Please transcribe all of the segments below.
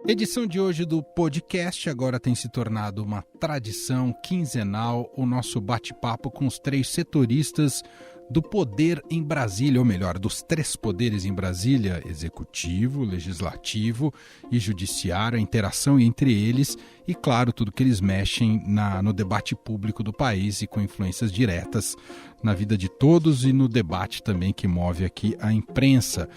Edição de hoje do podcast agora tem se tornado uma tradição quinzenal, o nosso bate-papo com os três setoristas do poder em Brasília, ou melhor, dos três poderes em Brasília: executivo, legislativo e judiciário, a interação entre eles e, claro, tudo que eles mexem no debate público do país e com influências diretas na vida de todos e no debate também que move aqui a imprensa.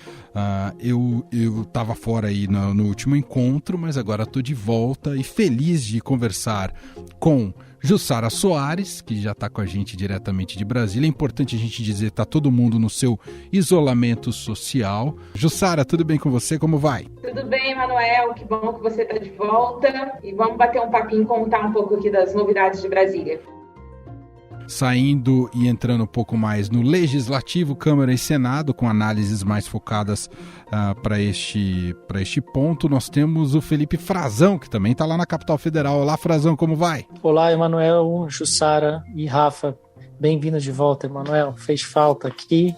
Eu estava fora aí no último encontro, mas agora estou de volta e feliz de conversar com Jussara Soares, que já está com a gente diretamente de Brasília. É importante a gente dizer, está todo mundo no seu isolamento social. Jussara, tudo bem com você? Como vai? Tudo bem, Manuel. Que bom que você está de volta. E vamos bater um papinho, contar um pouco aqui das novidades de Brasília. Saindo e entrando um pouco mais no Legislativo, Câmara e Senado, com análises mais focadas para este ponto, nós temos o Felipe Frazão, que também está lá na capital federal. Olá, Frazão, como vai? Olá, Emanuel, Jussara e Rafa. Bem-vindos de volta, Emanuel. Fez falta aqui.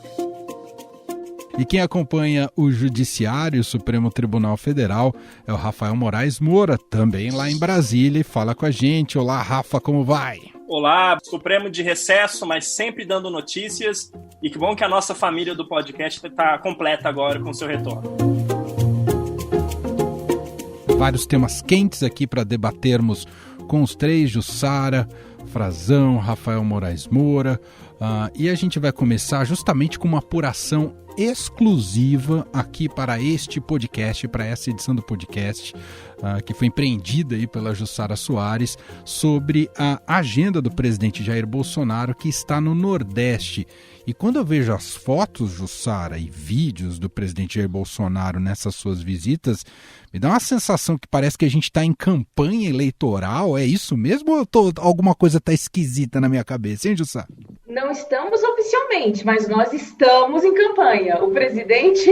E quem acompanha o Judiciário, o Supremo Tribunal Federal, é o Rafael Moraes Moura, também lá em Brasília, e fala com a gente. Olá, Rafa, como vai? Olá, Supremo de recesso, mas sempre dando notícias. E que bom que a nossa família do podcast está completa agora com o seu retorno. Vários temas quentes aqui para debatermos com os três: Jussara, Frazão, Rafael Moraes Moura. E a gente vai começar justamente com uma apuração exclusiva aqui para este podcast, para essa edição do podcast, que foi empreendida aí pela Jussara Soares, sobre a agenda do presidente Jair Bolsonaro, que está no Nordeste. E quando eu vejo as fotos, Jussara, e vídeos do presidente Jair Bolsonaro nessas suas visitas, me dá uma sensação que parece que a gente está em campanha eleitoral. É isso mesmo ou alguma coisa está esquisita na minha cabeça, hein, Jussara? Não estamos oficialmente, mas nós estamos em campanha. O presidente,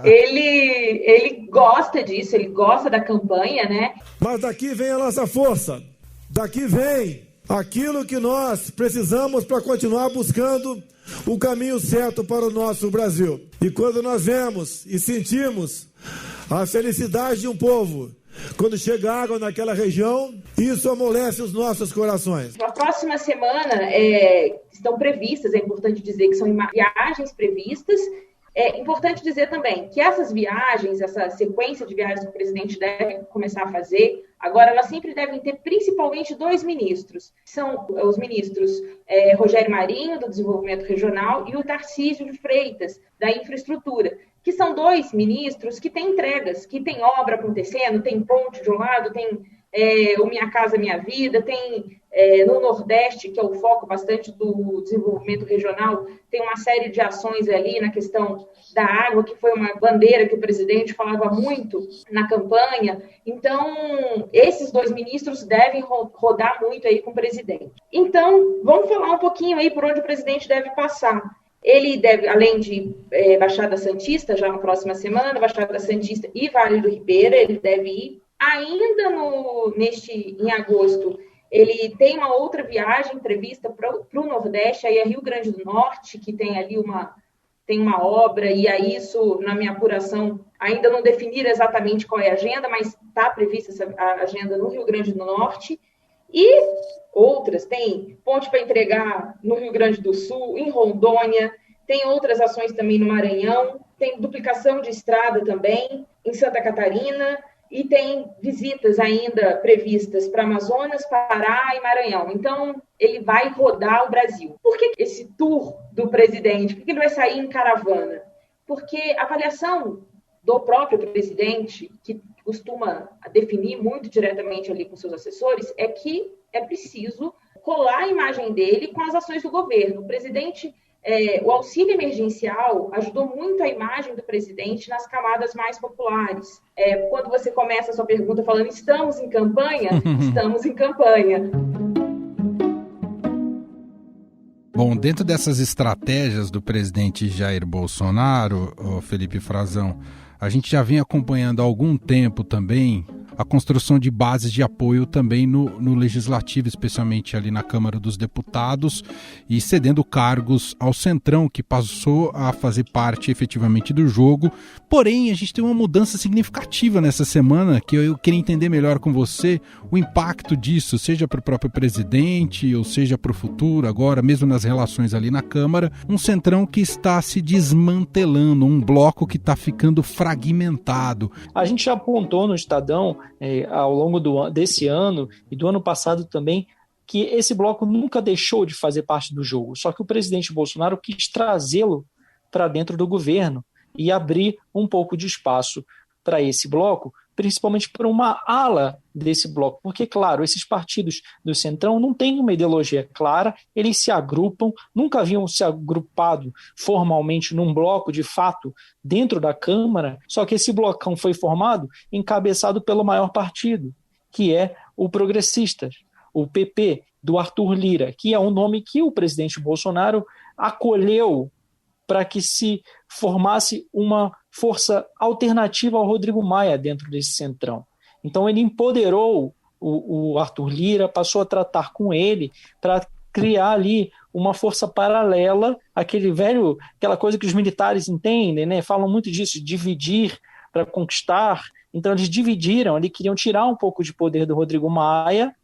ele gosta disso, ele gosta da campanha, né? Mas daqui vem a nossa força, daqui vem aquilo que nós precisamos para continuar buscando o caminho certo para o nosso Brasil. E quando nós vemos e sentimos a felicidade de um povo, quando chega água naquela região, isso amolece os nossos corações. Na próxima semana estão previstas, é importante dizer que são viagens previstas. É importante dizer também que essas viagens, essa sequência de viagens que o presidente deve começar a fazer, agora elas sempre devem ter principalmente dois ministros. São os ministros Rogério Marinho, do Desenvolvimento Regional, e o Tarcísio de Freitas, da Infraestrutura, que são dois ministros que têm entregas, que têm obra acontecendo, tem ponte de um lado, tem o Minha Casa Minha Vida, tem no Nordeste, que é o foco bastante do desenvolvimento regional, tem uma série de ações ali na questão da água, que foi uma bandeira que o presidente falava muito na campanha. Então, esses dois ministros devem rodar muito aí com o presidente. Então, vamos falar um pouquinho aí por onde o presidente deve passar. Ele deve, além de Baixada Santista, já na próxima semana, Baixada Santista e Vale do Ribeira, ele deve ir. Ainda em agosto, ele tem uma outra viagem prevista para o Nordeste, aí é Rio Grande do Norte, que tem ali uma obra, e aí isso, na minha apuração, ainda não definiram exatamente qual é a agenda, mas está prevista a agenda no Rio Grande do Norte. E outras, tem ponte para entregar no Rio Grande do Sul, em Rondônia, tem outras ações também no Maranhão, tem duplicação de estrada também em Santa Catarina, e tem visitas ainda previstas para Amazonas, Pará e Maranhão. Então, ele vai rodar o Brasil. Por que esse tour do presidente? Por que ele vai sair em caravana? Porque a avaliação do próprio presidente, que costuma definir muito diretamente ali com seus assessores, é que é preciso colar a imagem dele com as ações do governo. O presidente, o auxílio emergencial ajudou muito a imagem do presidente nas camadas mais populares. Quando você começa a sua pergunta falando estamos em campanha, estamos em campanha. Bom, dentro dessas estratégias do presidente Jair Bolsonaro, Felipe Frazão, a gente já vem acompanhando há algum tempo também a construção de bases de apoio também no Legislativo, especialmente ali na Câmara dos Deputados, e cedendo cargos ao Centrão, que passou a fazer parte efetivamente do jogo. Porém, a gente tem uma mudança significativa nessa semana, que eu queria entender melhor com você o impacto disso, seja para o próprio presidente, ou seja para o futuro, agora mesmo nas relações ali na Câmara, um Centrão que está se desmantelando, um bloco que está ficando fragmentado. A gente já apontou no Estadão, ao longo desse ano e do ano passado também, que esse bloco nunca deixou de fazer parte do jogo, só que o presidente Bolsonaro quis trazê-lo para dentro do governo e abrir um pouco de espaço para esse bloco, principalmente para uma ala desse bloco, porque, claro, esses partidos do Centrão não têm uma ideologia clara, eles se agrupam, nunca haviam se agrupado formalmente num bloco, de fato, dentro da Câmara, só que esse blocão foi formado encabeçado pelo maior partido, que é o Progressistas, o PP, do Arthur Lira, que é um nome que o presidente Bolsonaro acolheu para que se formasse uma força alternativa ao Rodrigo Maia dentro desse Centrão. Então ele empoderou o Arthur Lira, passou a tratar com ele para criar ali uma força paralela, aquela coisa que os militares entendem, né? Falam muito disso, dividir para conquistar. Então eles dividiram, eles queriam tirar um pouco de poder do Rodrigo Maia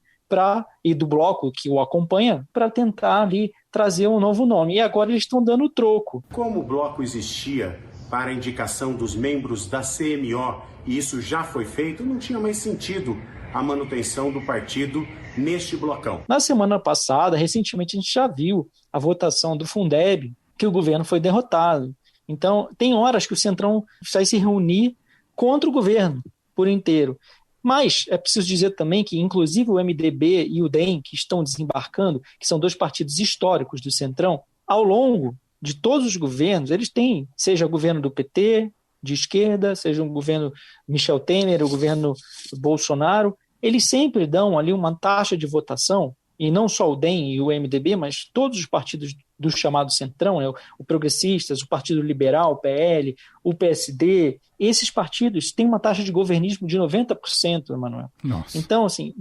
e do bloco que o acompanha, para tentar ali trazer um novo nome. E agora eles estão dando troco. Como o bloco existia para a indicação dos membros da CMO, e isso já foi feito, não tinha mais sentido a manutenção do partido neste blocão. Na semana passada, recentemente, a gente já viu a votação do Fundeb, que o governo foi derrotado. Então, tem horas que o Centrão vai se reunir contra o governo por inteiro. Mas é preciso dizer também que, inclusive, o MDB e o DEM, que estão desembarcando, que são dois partidos históricos do Centrão, ao longo de todos os governos, eles têm, seja o governo do PT, de esquerda, seja o governo Michel Temer, o governo Bolsonaro, eles sempre dão ali uma taxa de votação, e não só o DEM e o MDB, mas todos os partidos do chamado Centrão, o Progressistas, o Partido Liberal, o PL, o PSD, esses partidos têm uma taxa de governismo de 90%, Emanuel. Nossa. Então, assim,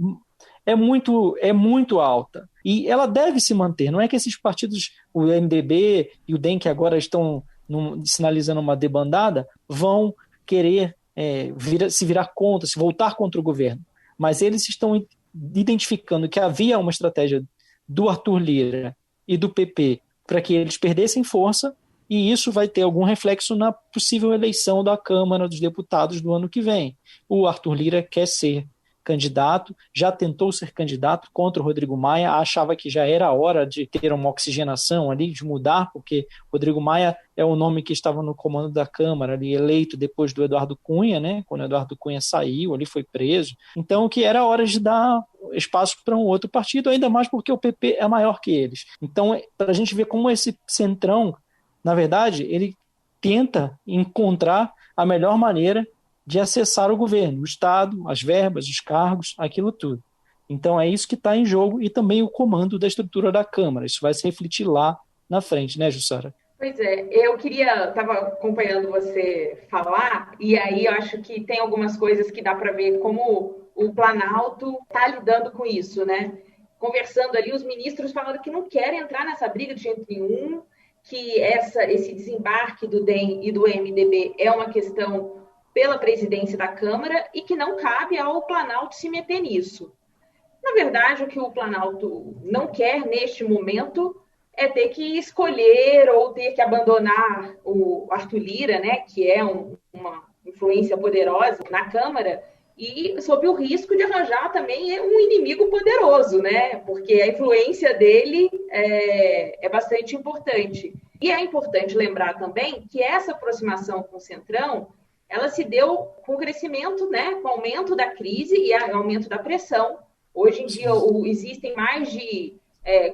é muito alta. E ela deve se manter. Não é que esses partidos, o MDB e o DEM, que agora estão sinalizando uma debandada, vão querer se virar contra, se voltar contra o governo. Mas eles estão identificando que havia uma estratégia do Arthur Lira e do PP para que eles perdessem força, e isso vai ter algum reflexo na possível eleição da Câmara dos Deputados do ano que vem. O Arthur Lira quer ser candidato, já tentou ser candidato contra o Rodrigo Maia, achava que já era a hora de ter uma oxigenação ali, de mudar, porque Rodrigo Maia é o nome que estava no comando da Câmara, ali, eleito depois do Eduardo Cunha, né? Quando o Eduardo Cunha saiu, ali foi preso. Então, que era a hora de dar espaço para um outro partido, ainda mais porque o PP é maior que eles. Então, para a gente ver como esse Centrão, na verdade, ele tenta encontrar a melhor maneira de acessar o governo, o Estado, as verbas, os cargos, aquilo tudo. Então é isso que está em jogo, e também o comando da estrutura da Câmara. Isso vai se refletir lá na frente, né, Jussara? Pois é, estava acompanhando você falar, e aí eu acho que tem algumas coisas que dá para ver como o Planalto está lidando com isso, né? Conversando ali, os ministros falando que não querem entrar nessa briga de jeito nenhum, que esse desembarque do DEM e do MDB é uma questão pela presidência da Câmara e que não cabe ao Planalto se meter nisso. Na verdade, o que o Planalto não quer neste momento é ter que escolher ou ter que abandonar o Arthur Lira, né, que é uma influência poderosa na Câmara, e sob o risco de arranjar também um inimigo poderoso, né, porque a influência dele é bastante importante. E é importante lembrar também que essa aproximação com o Centrão, ela se deu com o crescimento, né, com o aumento da crise e o aumento da pressão. Hoje em dia existem mais de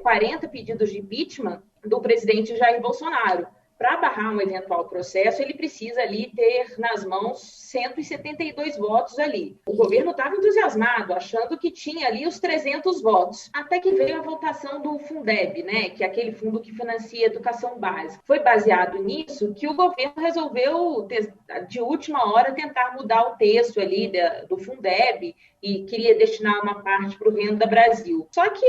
40 pedidos de impeachment do presidente Jair Bolsonaro. para barrar um eventual processo, ele precisa ali ter nas mãos 172 votos ali. O governo estava entusiasmado, achando que tinha ali os 300 votos, até que veio a votação do Fundeb, né, que é aquele fundo que financia a educação básica. Foi baseado nisso que o governo resolveu, de última hora, tentar mudar o texto ali do Fundeb e queria destinar uma parte para o Renda Brasil. Só que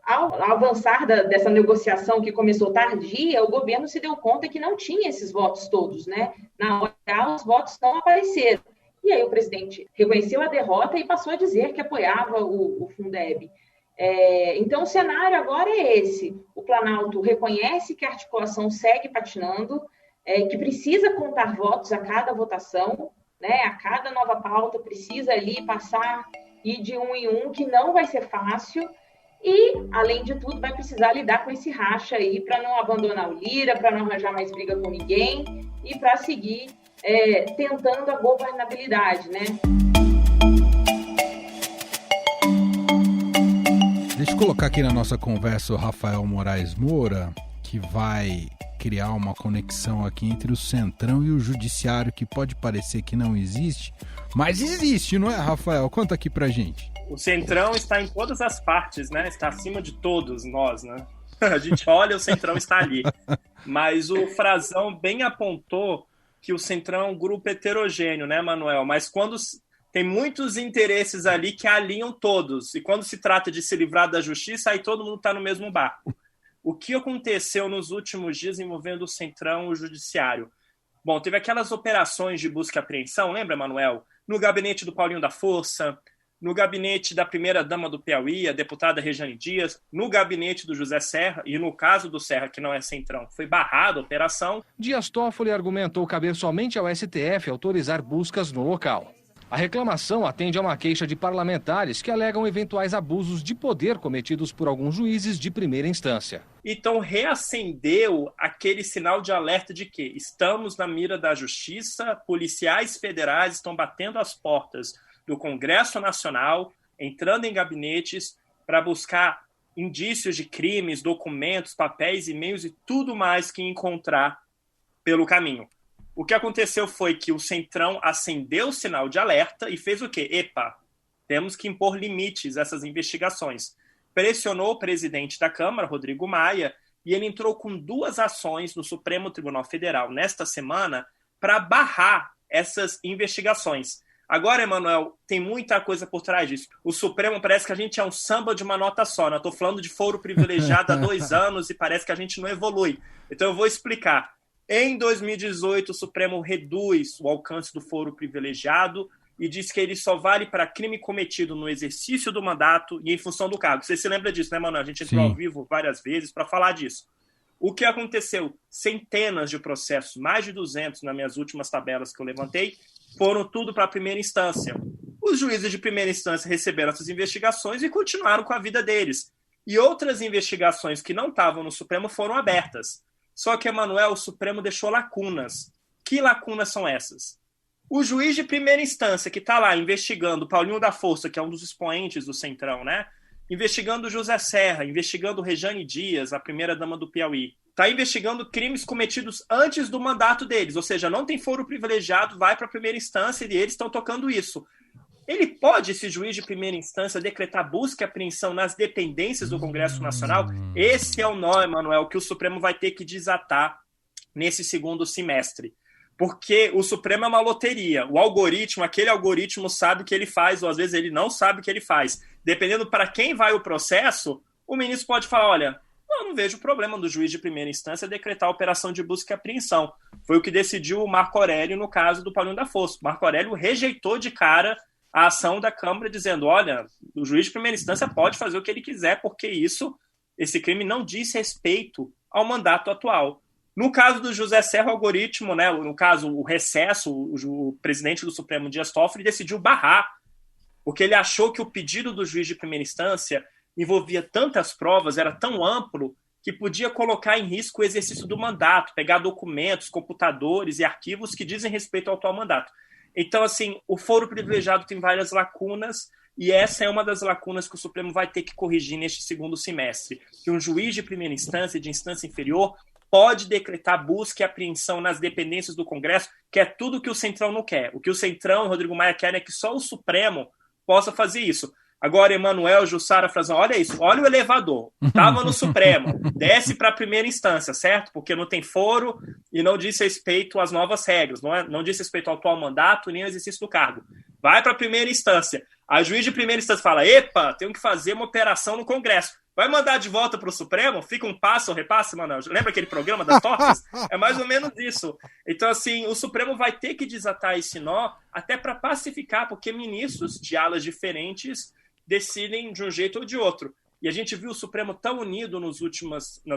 ao avançar dessa negociação que começou tardia, o governo se deu conta que não tinha esses votos todos, né? Na hora, os votos não apareceram. E aí o presidente reconheceu a derrota e passou a dizer que apoiava o Fundeb. Então, o cenário agora é esse. O Planalto reconhece que a articulação segue patinando, que precisa contar votos a cada votação, né? A cada nova pauta precisa ali passar e de um em um, que não vai ser fácil. E, além de tudo, vai precisar lidar com esse racha aí para não abandonar o Lira, para não arranjar mais briga com ninguém e para seguir tentando a governabilidade, né? Deixa eu colocar aqui na nossa conversa o Rafael Moraes Moura, que vai criar uma conexão aqui entre o Centrão e o Judiciário, que pode parecer que não existe, mas existe, não é, Rafael? Conta aqui pra gente. O Centrão está em todas as partes, né? Está acima de todos nós, né? A gente olha, o Centrão está ali. Mas o Frazão bem apontou que o Centrão é um grupo heterogêneo, né, Manuel? Mas quando tem muitos interesses ali que alinham todos. E quando se trata de se livrar da justiça, aí todo mundo está no mesmo barco. O que aconteceu nos últimos dias envolvendo o Centrão e o Judiciário? Bom, teve aquelas operações de busca e apreensão, lembra, Manuel? No gabinete do Paulinho da Força, no gabinete da primeira-dama do Piauí, a deputada Rejane Dias, no gabinete do José Serra, e no caso do Serra, que não é Centrão, foi barrada a operação. Dias Toffoli argumentou caber somente ao STF autorizar buscas no local. A reclamação atende a uma queixa de parlamentares que alegam eventuais abusos de poder cometidos por alguns juízes de primeira instância. Então reacendeu aquele sinal de alerta de que estamos na mira da justiça, policiais federais estão batendo as portas do Congresso Nacional, entrando em gabinetes para buscar indícios de crimes, documentos, papéis, e-mails e tudo mais que encontrar pelo caminho. O que aconteceu foi que o Centrão acendeu o sinal de alerta e fez o quê? Epa, temos que impor limites a essas investigações. Pressionou o presidente da Câmara, Rodrigo Maia, e ele entrou com 2 ações no Supremo Tribunal Federal nesta semana para barrar essas investigações. Agora, Emanuel, tem muita coisa por trás disso. O Supremo parece que a gente é um samba de uma nota só, né? Estou falando de foro privilegiado há 2 anos e parece que a gente não evolui. Então eu vou explicar. Em 2018, o Supremo reduz o alcance do foro privilegiado e diz que ele só vale para crime cometido no exercício do mandato e em função do cargo. Você se lembra disso, né, Manuel? A gente entrou ao vivo várias vezes para falar disso. O que aconteceu? Centenas de processos, mais de 200 nas minhas últimas tabelas que eu levantei, foram tudo para a primeira instância. Os juízes de primeira instância receberam essas investigações e continuaram com a vida deles. E outras investigações que não estavam no Supremo foram abertas. Só que, Emanuel, o Supremo deixou lacunas. Que lacunas são essas? O juiz de primeira instância que está lá investigando o Paulinho da Força, que é um dos expoentes do Centrão, né? Investigando o José Serra, investigando Rejane Dias, a primeira-dama do Piauí. Está investigando crimes cometidos antes do mandato deles, ou seja, não tem foro privilegiado, vai para a primeira instância e eles estão tocando isso. Ele pode, esse juiz de primeira instância, decretar busca e apreensão nas dependências do Congresso Nacional? Esse é o nó, Emanuel, que o Supremo vai ter que desatar nesse segundo semestre. Porque o Supremo é uma loteria. O algoritmo, aquele algoritmo sabe o que ele faz, ou às vezes ele não sabe o que ele faz. Dependendo para quem vai o processo, o ministro pode falar, olha, eu não vejo problema do juiz de primeira instância decretar a operação de busca e apreensão. Foi o que decidiu o Marco Aurélio no caso do Paulinho da Força. O Marco Aurélio rejeitou de cara a ação da Câmara dizendo, olha, o juiz de primeira instância pode fazer o que ele quiser, porque esse crime não diz respeito ao mandato atual. No caso do José Serra, o algoritmo, né, no caso, o recesso, o presidente do Supremo, Dias Toffoli, decidiu barrar, porque ele achou que o pedido do juiz de primeira instância envolvia tantas provas, era tão amplo, que podia colocar em risco o exercício do mandato, pegar documentos, computadores e arquivos que dizem respeito ao atual mandato. Então, assim, o foro privilegiado tem várias lacunas, e essa é uma das lacunas que o Supremo vai ter que corrigir neste segundo semestre, que um juiz de primeira instância e de instância inferior pode decretar busca e apreensão nas dependências do Congresso, que é tudo que o Centrão não quer. O que o Centrão e o Rodrigo Maia querem é que só o Supremo possa fazer isso. Agora, Emanuel, Jussara, Frazão, olha isso, olha o elevador, estava no Supremo, desce para a primeira instância, certo? Porque não tem foro e não diz respeito às novas regras, não diz respeito ao atual mandato nem ao exercício do cargo. Vai para a primeira instância. A juiz de primeira instância fala, epa, tenho que fazer uma operação no Congresso. Vai mandar de volta para o Supremo? Fica um passo ou repasse, Manuel? Lembra aquele programa das tortas? É mais ou menos isso. Então, assim, o Supremo vai ter que desatar esse nó até para pacificar, porque ministros de alas diferentes decidem de um jeito ou de outro. E a gente viu o Supremo tão unido nas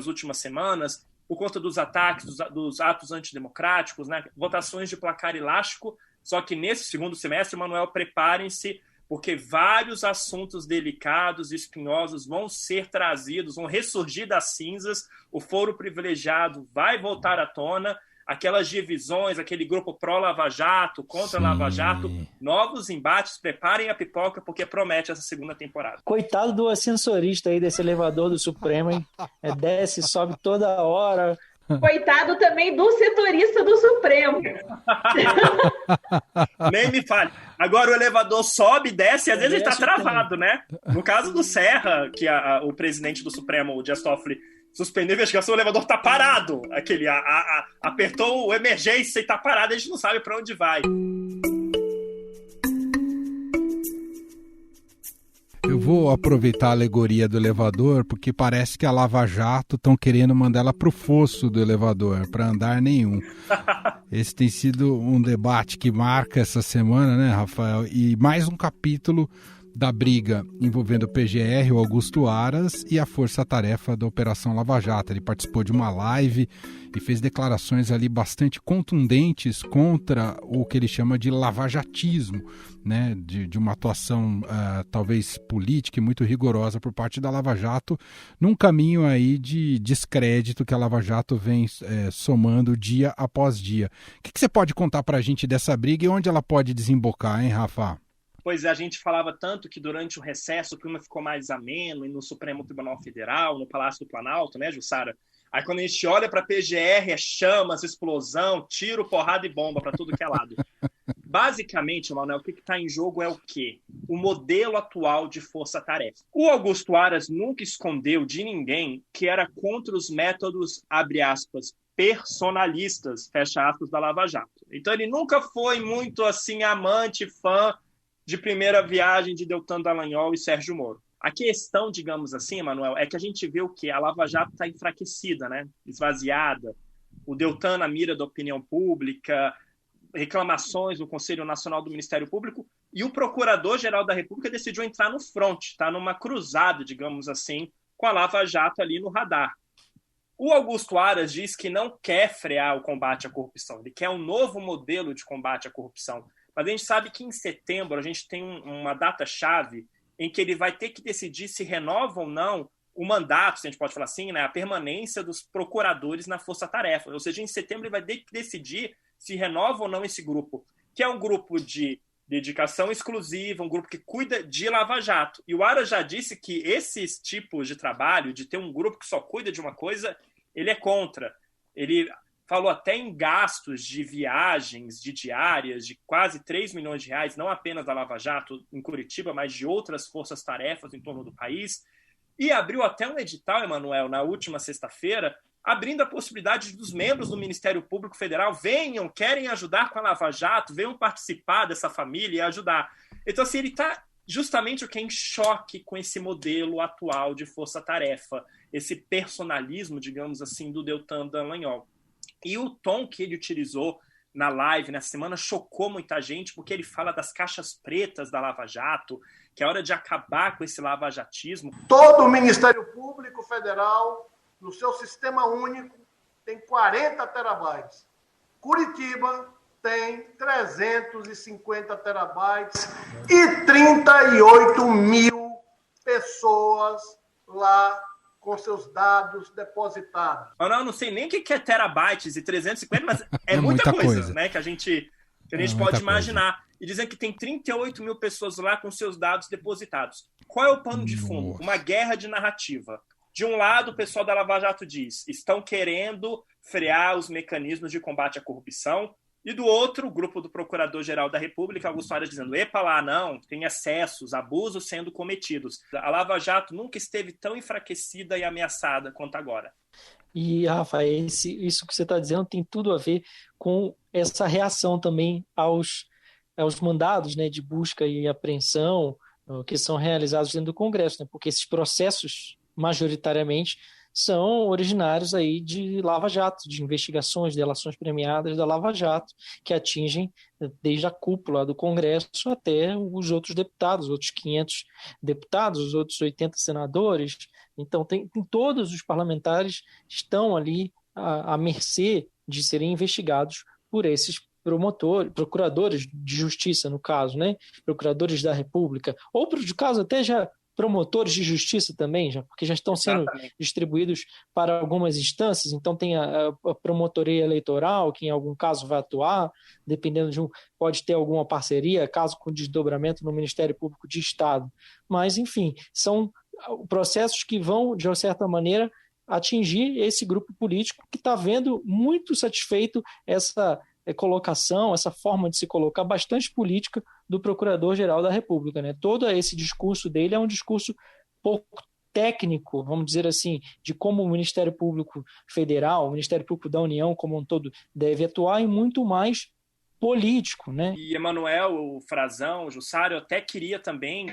últimas semanas, por conta dos ataques, dos atos antidemocráticos, né? Votações de placar elástico, só que nesse segundo semestre, Manuel, preparem-se, porque vários assuntos delicados e espinhosos vão ser trazidos, vão ressurgir das cinzas, o foro privilegiado vai voltar à tona, aquelas divisões, aquele grupo pró-Lava Jato, contra Lava Jato, novos embates, preparem a pipoca, porque promete essa segunda temporada. Coitado do ascensorista aí desse elevador do Supremo, hein? Desce, sobe toda hora. Coitado também do setorista do Supremo. Nem me fale. Agora o elevador sobe, desce, e às vezes ele está travado, né? No caso do Serra, que o presidente do Supremo, o Dias Toffoli, suspendeu a investigação, o elevador está parado. Apertou o emergência e está parado, a gente não sabe para onde vai. Eu vou aproveitar a alegoria do elevador, porque parece que a Lava Jato estão querendo mandar ela para o fosso do elevador, para andar nenhum. Esse tem sido um debate que marca essa semana, né, Rafael? E mais um capítulo da briga envolvendo o PGR, o Augusto Aras, e a força-tarefa da Operação Lava Jato. Ele participou de uma live e fez declarações ali bastante contundentes contra o que ele chama de lavajatismo, né? De uma atuação talvez política e muito rigorosa por parte da Lava Jato, num caminho aí de descrédito que a Lava Jato vem somando dia após dia. O que você pode contar para a gente dessa briga e onde ela pode desembocar, hein, Rafa? Pois é, a gente falava tanto que durante o recesso o clima ficou mais ameno, e no Supremo Tribunal Federal, no Palácio do Planalto, né, Jussara? Aí quando a gente olha para a PGR, é chamas, explosão, tiro, porrada e bomba para tudo que é lado. Basicamente, Manuel, o que está em jogo é o quê? O modelo atual de força-tarefa. O Augusto Aras nunca escondeu de ninguém que era contra os métodos, abre aspas, personalistas, fecha aspas, da Lava Jato. Então ele nunca foi muito assim amante, fã de primeira viagem de Deltan Dallagnol e Sérgio Moro. A questão, digamos assim, Manuel, é que a gente vê o quê? A Lava Jato está enfraquecida, né? Esvaziada. O Deltan na mira da opinião pública, reclamações no Conselho Nacional do Ministério Público, e o Procurador-Geral da República decidiu entrar no front, está numa cruzada, digamos assim, com a Lava Jato ali no radar. O Augusto Aras diz que não quer frear o combate à corrupção, ele quer um novo modelo de combate à corrupção. Mas a gente sabe que em setembro a gente tem uma data-chave em que ele vai ter que decidir se renova ou não o mandato, se a gente pode falar assim, né, a permanência dos procuradores na força-tarefa. Ou seja, em setembro ele vai ter que decidir se renova ou não esse grupo, que é um grupo de dedicação exclusiva, um grupo que cuida de Lava Jato. E o Aras já disse que esses tipos de trabalho, de ter um grupo que só cuida de uma coisa, ele é contra. Ele falou até em gastos de viagens, de diárias, de quase 3 milhões de reais, não apenas da Lava Jato em Curitiba, mas de outras forças-tarefas em torno do país. E abriu até um edital, Emanuel, na última sexta-feira, abrindo a possibilidade dos membros do Ministério Público Federal venham, querem ajudar com a Lava Jato, venham participar dessa família e ajudar. Então, assim, ele está justamente o que é em choque com esse modelo atual de força-tarefa, esse personalismo, digamos assim, do Deltan Dallagnol. E o tom que ele utilizou na live, na semana, chocou muita gente, porque ele fala das caixas pretas da Lava Jato, que é hora de acabar com esse lavajatismo. Todo o Ministério Público Federal, no seu sistema único, tem 40 terabytes. Curitiba tem 350 terabytes e 38 mil pessoas lá com seus dados depositados. Eu não sei nem o que é terabytes e 350, mas é muita coisa, né, que a gente pode imaginar. E dizem que tem 38 mil pessoas lá com seus dados depositados. Qual é o pano de fundo? Uma guerra de narrativa. De um lado, o pessoal da Lava Jato diz, estão querendo frear os mecanismos de combate à corrupção, e do outro, o grupo do Procurador-Geral da República, Augusto Aras, dizendo, epa lá, não, tem excessos, abusos sendo cometidos. A Lava Jato nunca esteve tão enfraquecida e ameaçada quanto agora. E, Rafa, isso que você está dizendo tem tudo a ver com essa reação também aos mandados, né, de busca e apreensão que são realizados dentro do Congresso, né, porque esses processos, majoritariamente, são originários aí de Lava Jato, de investigações, de delações premiadas da Lava Jato, que atingem desde a cúpula do Congresso até os outros deputados, os outros 500 deputados, os outros 80 senadores. Então, tem todos os parlamentares estão ali à mercê de serem investigados por esses procuradores de justiça, no caso, né? Procuradores da República, ou, de caso, até já promotores de justiça também, porque já estão sendo distribuídos para algumas instâncias, então tem a promotoria eleitoral, que em algum caso vai atuar, dependendo pode ter alguma parceria, caso com desdobramento no Ministério Público de Estado. Mas, enfim, são processos que vão, de uma certa maneira, atingir esse grupo político que está vendo muito satisfeito essa colocação, essa forma de se colocar bastante política do Procurador-Geral da República, né? Todo esse discurso dele é um discurso pouco técnico, vamos dizer assim, de como o Ministério Público Federal, o Ministério Público da União como um todo deve atuar, e muito mais político, né? E Emanuel, o Frazão, o Jussara, eu até queria também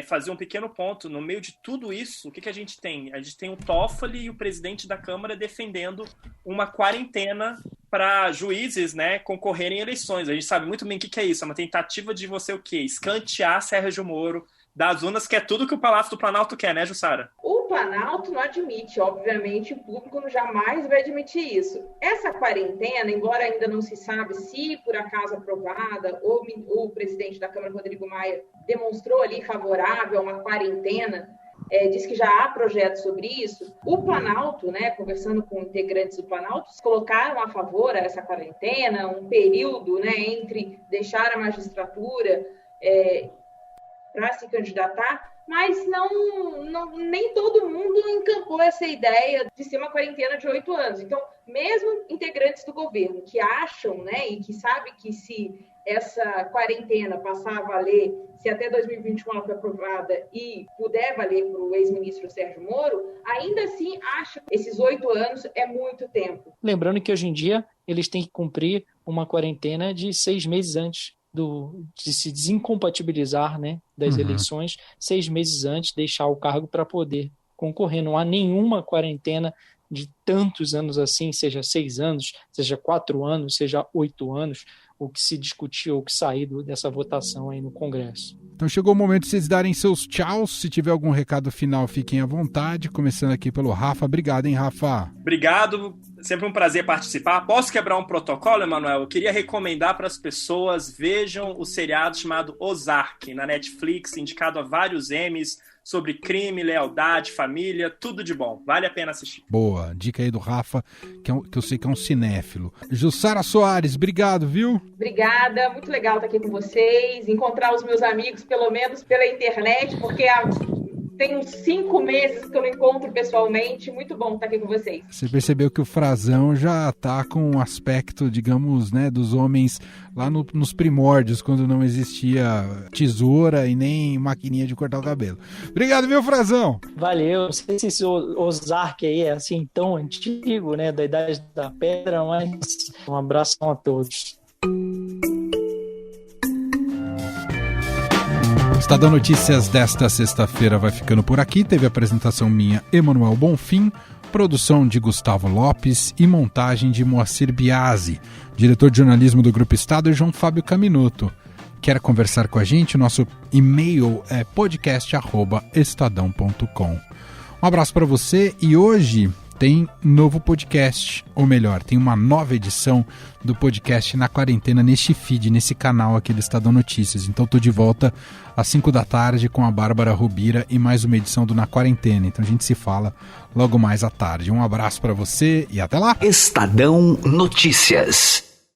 fazer um pequeno ponto. No meio de tudo isso, o que a gente tem? A gente tem o Toffoli e o presidente da Câmara defendendo uma quarentena para juízes, né, concorrerem em eleições. A gente sabe muito bem o que é isso. É uma tentativa de você o quê? Escantear Sérgio Moro das urnas, que é tudo que o Palácio do Planalto quer, né, Jussara? O Planalto não admite, obviamente, o público jamais vai admitir isso. Essa quarentena, embora ainda não se sabe se, por acaso aprovada, o presidente da Câmara, Rodrigo Maia, demonstrou ali favorável a uma quarentena, diz que já há projetos sobre isso. O Planalto, né, conversando com integrantes do Planalto, colocaram a favor essa quarentena, um período, né, entre deixar a magistratura para se candidatar, mas nem todo mundo encampou essa ideia de ser uma quarentena de 8 anos. Então, mesmo integrantes do governo que acham, né, e que sabem que se essa quarentena passar a valer, se até 2021 ela foi aprovada e puder valer para o ex-ministro Sérgio Moro, ainda assim acham que esses 8 anos é muito tempo. Lembrando que hoje em dia eles têm que cumprir uma quarentena de 6 meses antes de se desincompatibilizar, né, das eleições, 6 meses antes, deixar o cargo para poder concorrer. Não há nenhuma quarentena de tantos anos assim, seja 6 anos, seja 4 anos, seja 8 anos, o que se discutiu, o que saiu dessa votação aí no Congresso. Então chegou o momento de vocês darem seus tchauz. Se tiver algum recado final, fiquem à vontade. Começando aqui pelo Rafa. Obrigado, hein, Rafa? Obrigado. Sempre um prazer participar. Posso quebrar um protocolo, Emanuel? Eu queria recomendar para as pessoas vejam o seriado chamado Ozark, na Netflix, indicado a vários Emmys, sobre crime, lealdade, família, tudo de bom. Vale a pena assistir. Boa. Dica aí do Rafa, que eu sei que é um cinéfilo. Jussara Soares, obrigado, viu? Obrigada. Muito legal estar aqui com vocês. Encontrar os meus amigos, pelo menos pela internet, porque tem uns 5 meses que eu não encontro pessoalmente. Muito bom estar aqui com vocês. Você percebeu que o Frazão já tá com um aspecto, digamos, né, dos homens lá nos primórdios, quando não existia tesoura e nem maquininha de cortar o cabelo. Obrigado, viu, Frazão? Valeu. Não sei se esse Ozark aí é assim tão antigo, né, da Idade da Pedra, mas um abraço a todos. Estadão Notícias desta sexta-feira vai ficando por aqui. Teve apresentação minha, Emanuel Bonfim, produção de Gustavo Lopes e montagem de Moacir Biasi. Diretor de jornalismo do Grupo Estado é João Fábio Caminuto. Quer conversar com a gente? Nosso e-mail é podcast@estadão.com. Um abraço para você e hoje tem novo podcast, ou melhor, tem uma nova edição do podcast Na Quarentena neste feed, nesse canal aqui do Estadão Notícias. Então estou de volta às 5 da tarde com a Bárbara Rubira e mais uma edição do Na Quarentena. Então a gente se fala logo mais à tarde. Um abraço para você e até lá! Estadão Notícias.